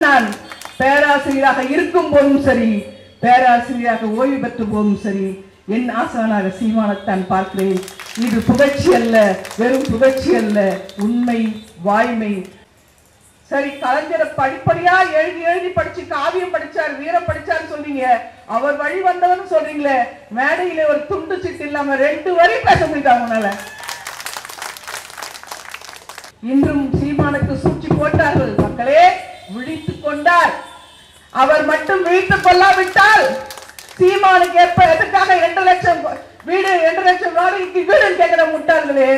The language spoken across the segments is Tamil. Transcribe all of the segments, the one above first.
நான் பேராசிரியராக இருக்கும் போதும் சரி, பேராசிரியராக ஓய்வு பெற்ற போதும் சரி, என் ஆசானாக சீமானத்தான் பார்க்கிறேன். இது புகழ்ச்சி அல்ல, வெறும் புகழ்ச்சி அல்ல, உண்மை, வாய்மை. சரி, கலைஞரை படிப்படியா எழுதி எழுதி படிச்சு காவியம் படிச்சார், வீரம் படிச்சார் சொல்றீங்க, அவர் வழி வந்தவன் சொல்றீங்களே, மேடையில ஒரு துண்டு சிட்டு இல்லாம 2 வரி பேச முடியாங்க. இன்றும் சீமானுக்கு சூழ்ச்சி போட்டார்கள். மக்களே, விழித்துக் கொண்டார். அவர் மட்டும் விழித்துக் கொள்ளாவிட்டால் சீமானுக்கு எதுக்காக 2 லட்சம் வீடு, 2 லட்சம் வாடகைக்கு வீடு கேட்கிற முட்டாள்களே.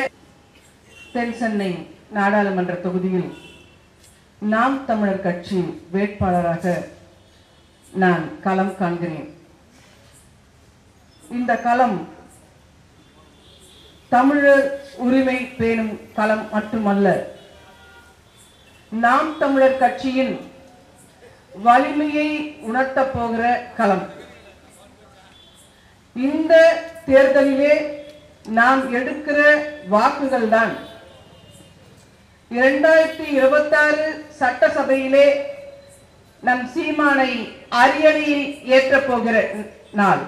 தென் சென்னை நாடாளுமன்ற தொகுதியில் நாம் தமிழர் கட்சி வேட்பாளராக நான் களம் காண்கிறேன். இந்த களம் தமிழர் உரிமை பேணும் களம் மட்டுமல்ல, நாம் தமிழர் கட்சியின் வலிமையை உணர்த்த போகிற களம். இந்த தேர்தலிலே நாம் எடுக்கிற வாக்குகள் தான் 2026 சட்டசபையிலே நம் சீமானை அரியணையில் ஏற்ற போகிற நாள்.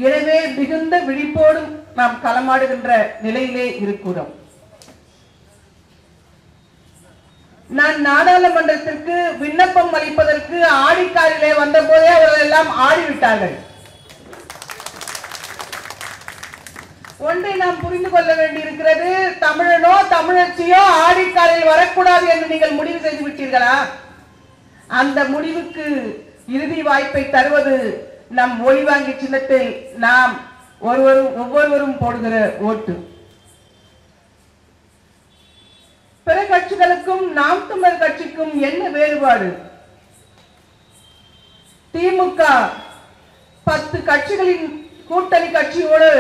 எனவே மிகுந்த விழிப்போடும் நாம் களமாடுகின்ற நிலையிலே இருக்கிறோம். நான் நாடாளுமன்றத்திற்கு விண்ணப்பம் அளிப்பதற்கு ஆடிக்காரிலே வந்த போதே அவர்கள் எல்லாம் ஆடிவிட்டார்கள். ஒன்றை நாம் புரிந்து கொள்ள வேண்டியிருக்கிறது, தமிழனோ தமிழச்சியோ ஆடிக்காரில் வரக்கூடாது என்று நீங்கள் முடிவு செய்து விட்டீர்களா? அந்த முடிவுக்கு இறுதி வாய்ப்பை தருவது நம் ஒளிவாங்கி சின்னத்தில் நாம் ஒவ்வொருவரும் போடுகிற ஓட்டு. பிற கட்சிகளுக்கும் நாம் தமிழர் கட்சிக்கும் என்ன வேறுபாடு? திமுக 10 கட்சிகளின் கூட்டணி கட்சியோடு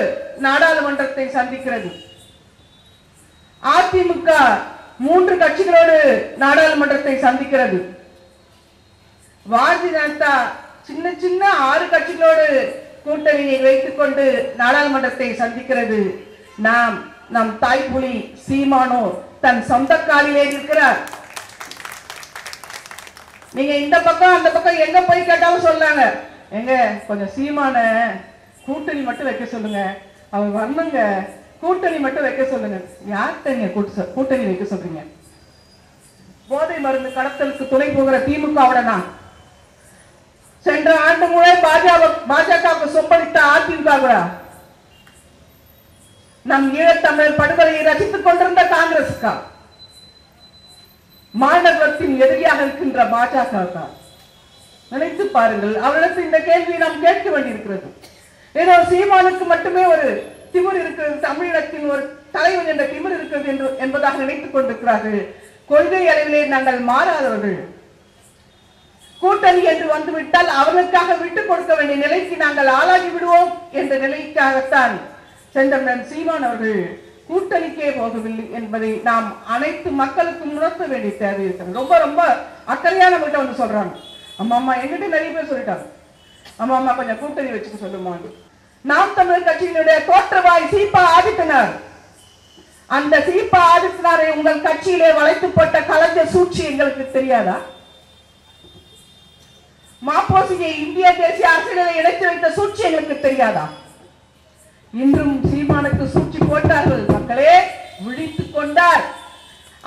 நாடாளுமன்றத்தை சந்திக்கிறது. அதிமுக 3 கட்சிகளோடு நாடாளுமன்றத்தை சந்திக்கிறது. பாரதிய ஜனதா சின்ன சின்ன 6 கட்சிகளோடு கூட்டணியை வைத்துக் கொண்டு நாடாளுமன்றத்தை சந்திக்கிறது. நம் தாய்ப்புலி சீமானோ தன் சொந்த காலிலே இருக்கிறார். நீங்க இந்த பக்கம் அந்த பக்கம் எங்க போய் கேட்டாலும் சொல்றாங்க, எங்க கொஞ்சம் சீமான கூட்டணி மட்டும் வைக்க சொல்லுங்க, அவர் வரணுங்க, கூட்டணி மட்டும் வைக்க சொல்லுங்க. யார்கிட்ட கூட்டணி வைக்க சொல்றீங்க? போதை மருந்து கடத்தலுக்கு துணை போகிற திமுகவோட நான் சென்ற ஆண்டு முறை பாஜகவுக்கு சொம்பளித்த அதிமுக, நம் ஈழத்தமிழர் படுகொலையை ரசித்துக் கொண்டிருந்த காங்கிரசுக்கா, மாணவத்தின் எதிரியாக இருக்கின்ற பாஜக, நினைத்து பாருங்கள். அவர்களுக்கு இந்த கேள்வியை நாம் கேட்க வேண்டியிருக்கிறது. ஏதோ சீமானுக்கு மட்டுமே ஒரு திமிர் இருக்கிறது, தமிழகத்தின் ஒரு தலைவன் என்ற திமிர் இருக்கிறது என்பதாக நினைத்துக் கொண்டிருக்கிறார்கள். கொள்கை அளவிலே நாங்கள் மாறாதவர்கள். கூட்டணி என்று வந்துவிட்டால் அவர்களுக்காக விட்டுக் கொடுக்க வேண்டிய நிலைக்கு நாங்கள் ஆளாகி விடுவோம் என்ற நிலைக்காகத்தான் செந்தமிழன் சீமான் அவர்கள் கூட்டணிக்கே போகவில்லை என்பதை நாம் அனைத்து மக்களுக்கும் உணர்த்த வேண்டிய தேவை இருக்கிறது. ரொம்ப ரொம்ப அக்கறையான நம்மகிட்ட வந்து சொல்றாங்க, அம்மா எங்கிட்ட நிறைய பேர் சொல்லிட்டாங்க, அம்மா கொஞ்சம் கூட்டணி வச்சுக்க சொல்லுமா. நாம் தமிழர் கட்சியினுடைய தோற்றவாய் சீபா ஆதித்தனார், அந்த சீபா ஆதித்தனாரை உங்கள் கட்சியிலே வளைத்து போட்ட கலைஞர் சூழ்ச்சி எங்களுக்கு தெரியாதா? மாப்போசியை இந்திய தேசிய அரசியலை இணைத்து வைத்த சூழ்ச்சி எங்களுக்கு தெரியாதா? இன்றும் சீமானுக்கு சூழ்ச்சி போட்டார்கள். மக்களே, விழித்துக் கொண்டார்.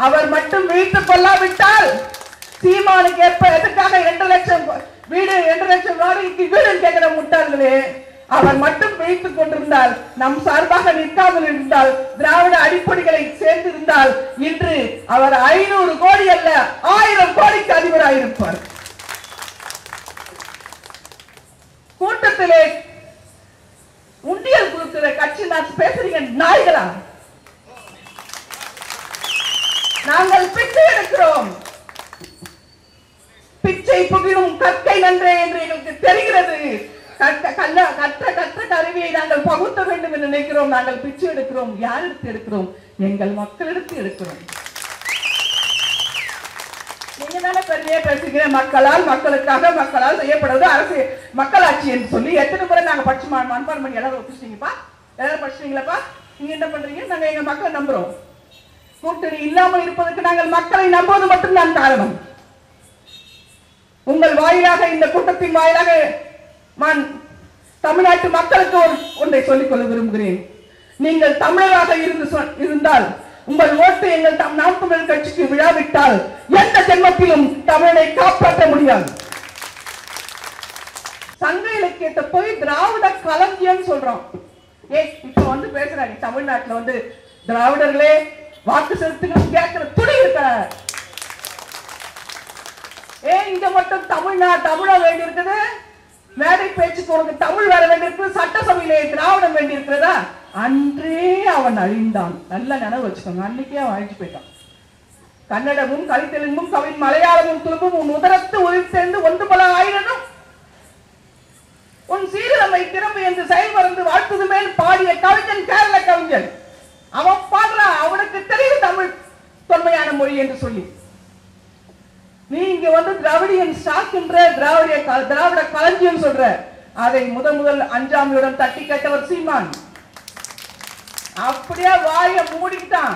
அவர் மட்டும் விழித்துக் கொள்ளாவிட்டால் சீமானுக்கு எதுக்காக 2 லட்சம் வீடு, 2 லட்சம் வாடகைக்கு வீடு கேட்கிற முட்டாள்களே. அவர் மட்டும் விழித்துக் கொண்டிருந்தால், நம் சார்பாக நிற்காமல் இருந்தால், திராவிட அடிப்படைகளை சேர்ந்திருந்தால், இன்று அவர் 500 கோடி அல்ல 1000 கோடிக்கு அதிபராயிருப்பார். கூட்டத்திலே உண்டியல் கொடுக்கிற கட்சி நான் பேசுறீங்க நாய்களா? நாங்கள் பிச்சை எடுக்கிறோம். பிச்சை புகிடும் கற்கை நன்றே என்று எங்களுக்கு தெரிகிறது. கற்ற கருவியை நாங்கள் பகுத்த வேண்டும் என்று நினைக்கிறோம். நாங்கள் பிச்சை எடுக்கிறோம். யார் எடுத்து எடுக்கிறோம்? எங்கள் மக்களிடத்து எடுக்கிறோம். நீங்க தானே பெருமையா பேசுகிற மக்களால், மக்களுக்காக, மக்களால் செய்யப்படுவது அரசு மக்களாட்சி என்று சொல்லி எத்தனை முறை நாங்க படிச்சு மண்பான் பண்ணி எல்லாரும் ஒப்பிச்சிட்டீங்கப்பா, எல்லாரும் படிச்சிட்டீங்களப்பா. நீங்க என்ன பண்றீங்க? நாங்க எங்க மக்களை நம்புறோம். கூட்டணி இல்லாமல் இருப்பதற்கு நாங்கள் மக்களை நம்புவது மட்டும்தான் காரணம். வாயிலாக, இந்த கூட்டத்தின் வாயிலாக நான் தமிழ்நாட்டு மக்களுக்கு ஒன்றை சொல்லிக் கொள்ள விரும்புகிறேன். நீங்கள் தமிழராக இருந்தால் உங்கள் ஓட்டு எங்கள் நாம் தமிழர் கட்சிக்கு விழாவிட்டால் எந்த ஜென்மத்திலும் தமிழனை காப்பாற்ற முடியாது. சங்க இலக்கியத்தை போய் திராவிட களஞ்சியம் சொல்றோம். இப்ப பேசுறாங்க தமிழ்நாட்டுல திராவிடர்களே வாக்கு செலுத்துங்க கேட்கிற துணி இருக்க. இங்க மட்டும் தமிழ வேண்டி இருக்குது. மேடை பேச்சுக்கு உனக்கு தமிழ் வர வேண்டியிருக்கு. சட்டசபையிலே திராவிடம் வேண்டி இருக்கிறதா? அன்றே அவன் அழிந்தான். நல்ல நினைவு வச்சுக்கோங்க. அன்னைக்கே அவன் அழிஞ்சு போயிட்டான். கன்னடமும் கலித்தெலுங்கும் கவின் மலையாளமும் துளும்பும் உன் உதரத்து உயிர் சேர்ந்து ஒன்று பல ஆயிரனும் உன் சீரமை திறமை என்று செயல் மறந்து வாழ்த்துது மேல் பாடிய கவிஞன் கேரள கவிஞன். அவன் பாடுறான். அவனுக்கு தெரியும் தமிழ் தொன்மையான மொழி என்று சொல்லி. நீ இங்க திராவிடியன் ஸ்டாக் என்ற திராவிட களஞ்சியம் சொல்ற. அதை முதல் அஞ்சாமியுடன் தட்டி கேட்டவர் சீமான். அப்படியே வாய மூடிட்டான்.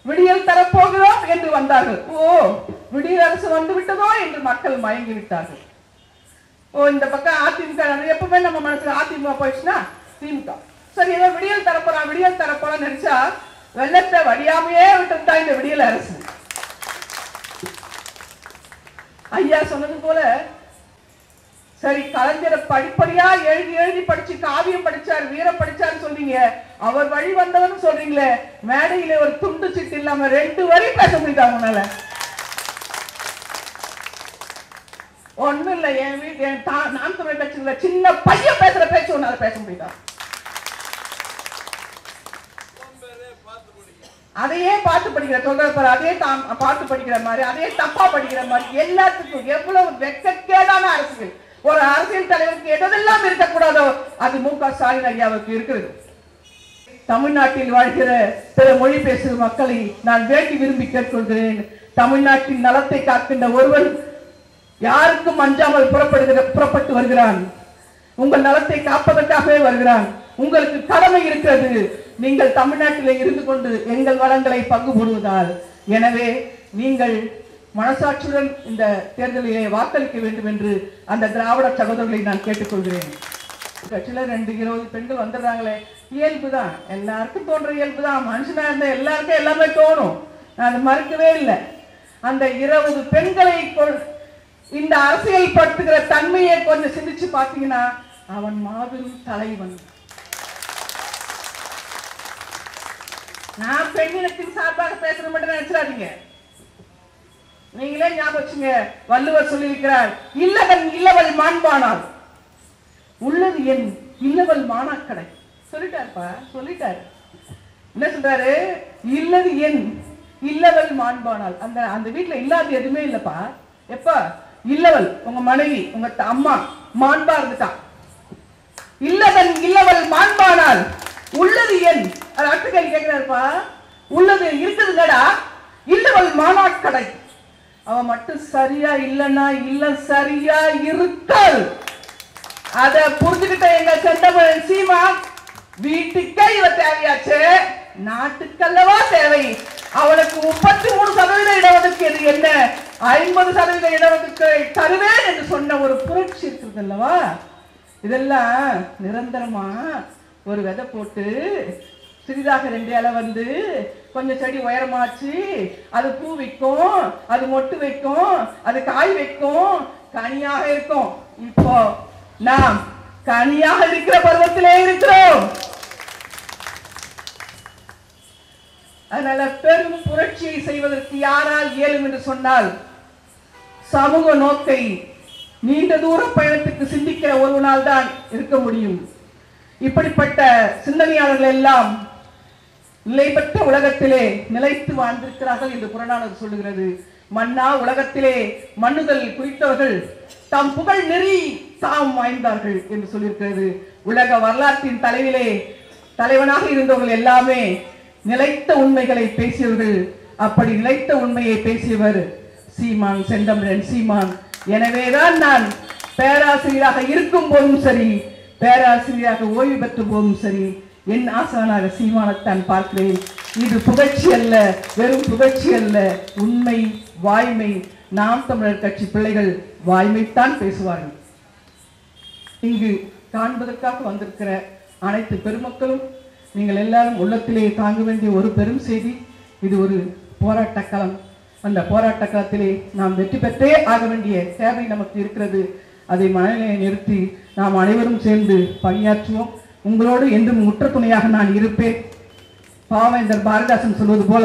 விடியல் தரப்போகிறோம் என்று வந்தார்கள். விடியல் அரசு வந்து விட்டதோ என்று மக்கள் மயங்கி விட்டார்கள். இந்த பக்கம் அதிமுக எப்பவுமே நம்ம மனசுல அதிமுக போயிடுச்சுன்னா திமுக சரி ஏதோ விடியல் தரப்போறான்னு நினைச்சா வெள்ளத்தை வடியாமையே விட்டு இந்த விடியல் அரசு. ஐயா சொன்னது போல சரி கலைஞரை படிப்படியா எழுதி படிச்சு காவியம் படிச்சார், வீரம் படிச்சாரு சொல்றீங்க. அவர் வழி வந்தவன்னு சொல்றீங்களே, மேடையில ஒரு துண்டு சிட்டு இல்லாம 2 வரி பேச முடியாது உன்னால. ஒண்ணும் இல்ல, என் வீட்டு நான் தமிழ் கட்சியில சின்ன பையன் பேசுற பேச்சு ஒன்னால பேச முடியுதா? அதையே பார்த்து படிக்கிற சொல்றாரு, அதே பார்த்து படிக்கிற மாதிரி, அதே தப்பா படிக்கிற மாதிரி, எல்லாத்துக்கும் எவ்வளவு வெட்கக்கேடான அரசியல். ஒரு அரசியல் தலைவருக்கு எதெல்லாம் இருக்கக்கூடாதோ அது மு.க. ஸ்டாலின் ஐயாவுக்கு இருக்கிறது. தமிழ்நாட்டில் வாழ்கிற சில மொழி பேசும் மக்களை நான் வேண்டி விரும்பி கேட்கொள்கிறேன். தமிழ்நாட்டின் நலத்தை காக்கின்ற ஒருவன் யாருக்கும் அஞ்சாமல் புறப்பட்டு வருகிறான். உங்கள் நலத்தை காப்பதற்காகவே வருகிறான். உங்களுக்கு கடமை இருக்கிறது. நீங்கள் தமிழ்நாட்டில் இருந்து கொண்டு எங்கள் வளங்களை பங்கு போடுவதால். எனவே நீங்கள் மனசாட்சியுடன் இந்த தேர்தலிலே வாக்களிக்க வேண்டும் என்று அந்த திராவிட சகோதரர்களை நான் கேட்டுக்கொள்கிறேன். கட்சியில 2-20 பெண்கள் வந்துடுறாங்களே, இயல்புதான், எல்லாருக்கும் தோன்ற இயல்புதான். மனுஷனா இருந்த எல்லாருக்கும் எல்லாமே தோணும். நான் அதை மறுக்கவே இல்லை. அந்த 20 பெண்களை இந்த அரசியல் படுத்துகிற தன்மையை கொஞ்சம் சிந்திச்சு பார்த்தீங்கன்னா அவன் மாபெரும் தலைவன். நான் பெண்ணினத்தின் சார்பாக பேசுற மட்டும் நினைச்சிடாதீங்க. நீங்களே ஞாபகம் வச்சுங்க, வள்ளுவர் சொல்லியிருக்கிறார், இல்லவன் இல்லவள் மாண்பானாள், உள்ளது என் இல்லவள் மானாக்கடை. சொல்லிட்டாரு. என்ன சொல்றாரு? இல்லது என் இல்லவள் மாண்பானாள். அந்த வீட்டுல இல்லாத எதுவுமே இல்லப்பா. எப்ப இல்லவள் உங்க மனைவி உங்க அம்மா மாண்பா இருந்துட்டான். இல்லவன் இல்லவள் மாண்பானாள், உள்ளது என். அது அடுத்த கேள்வி கேட்கிறாருப்பா. உள்ளது இருக்குதுங்கடா, இல்லவள் மானாக்கடை. அவ மட்டும் சரியா இல்லன்னா இல்ல சரியா இருக்காள். அத புரிஞ்சுக்கிட்ட எங்க செந்தமிழன் சீமா, வீட்டுக்கே இவ தேவையாச்சு, நாட்டுக்கல்லவா தேவை. அவளுக்கு 33% இடஒதுக்கீடு என்ன 50% இடஒதுக்கீடு தருவேன் என்று சொன்ன ஒரு புரட்சி இருக்குது அல்லவா. இதெல்லாம் நிரந்தரமா ஒரு விதை போட்டு சிறிதாக 2 இலை வந்து கொஞ்சம் செடி உயரமாச்சு, அது பூ வைக்கும், அது மொட்டு வைக்கும், அது காய் வைக்கும், கனியாக இருக்கும். இப்போ நாம் கனியாக இருக்கிற பருவத்திலே இருக்கிறோம். அதனால பெரும் புரட்சியை செய்வதற்கு யாரால் இயலும் என்று சொன்னால் சமூக நோக்கை நீண்ட தூர பயணத்துக்கு சிந்திக்கிற ஒருவனால் தான் இருக்க முடியும். இப்படிப்பட்ட சிந்தனையாளர்கள் எல்லாம் நிலைபெற்ற உலகத்திலே நிலைத்து வாழ்ந்திருக்கிறார்கள் என்று புறநானூறு சொல்லுகிறது. மன்னா உலகத்திலே மண்ணுதல் குறித்தவர்கள் தாம் புகழ் நெறி தாம் வாய்ந்தார்கள் என்று சொல்லியிருக்கிறது. உலக வரலாற்றின் தலைவனாக இருந்தவர்கள் எல்லாமே நிலைத்த உண்மைகளை பேசியவர்கள். அப்படி நிலைத்த உண்மையை பேசியவர் சீமான், செந்தமிழன் சீமான். எனவேதான் நான் பேராசிரியராக இருக்கும் போதும் சரி, பேராசிரியராக ஓய்வு பெற்ற போதும் சரி, என் ஆசானாக சீமானத்தான் பார்க்கிறேன். இது புகழ்ச்சி அல்ல, வெறும் புகழ்ச்சி அல்ல, உண்மை, வாய்மை. நாம் தமிழர் கட்சி பிள்ளைகள் வாய்மைத்தான் பேசுவார்கள். இங்கு காண்பதற்காக வந்திருக்கிற அனைத்து பெருமக்களும் நீங்கள் எல்லாரும் உள்ளத்திலே தாங்க வேண்டிய ஒரு பெரும் செய்தி, இது ஒரு போராட்ட களம். அந்த போராட்ட களத்திலே நாம் வெற்றி பெற்றே ஆக வேண்டிய தேவை நமக்கு இருக்கிறது. அதை மனநிலையை நிறுத்தி நாம் அனைவரும் சேர்ந்து பணியாற்றுவோம். உங்களோடு என்றும் உற்ற துணையாக நான் இருப்பேன். பாவேந்தர் பாரதிதாசன் சொல்வது போல,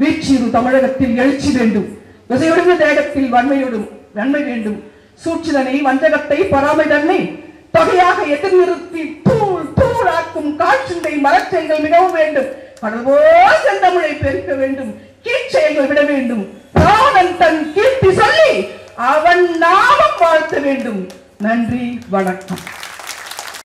வீழ்ச்சியுறு தமிழகத்தில் எழுச்சி வேண்டும், விசையொடுங்கு தேகத்தில் வன்மை வேண்டும், சூழ்ச்சிதனை வஞ்சகத்தை பொறாமை தன்னை தொகையாக எதிர் நிறுத்தி தூள் தூளாக்கும் காற்றினை மரச்செயல்கள் மிகவும் வேண்டும். கடல்போல் செந்தமிழை பெருக்க வேண்டும், கீழ்ச்செயல்கள் விட வேண்டும், பிராணன் தன் கீர்த்தி சொல்லி அவன் நாமம் வாழ்த்த வேண்டும். நன்றி, வணக்கம்.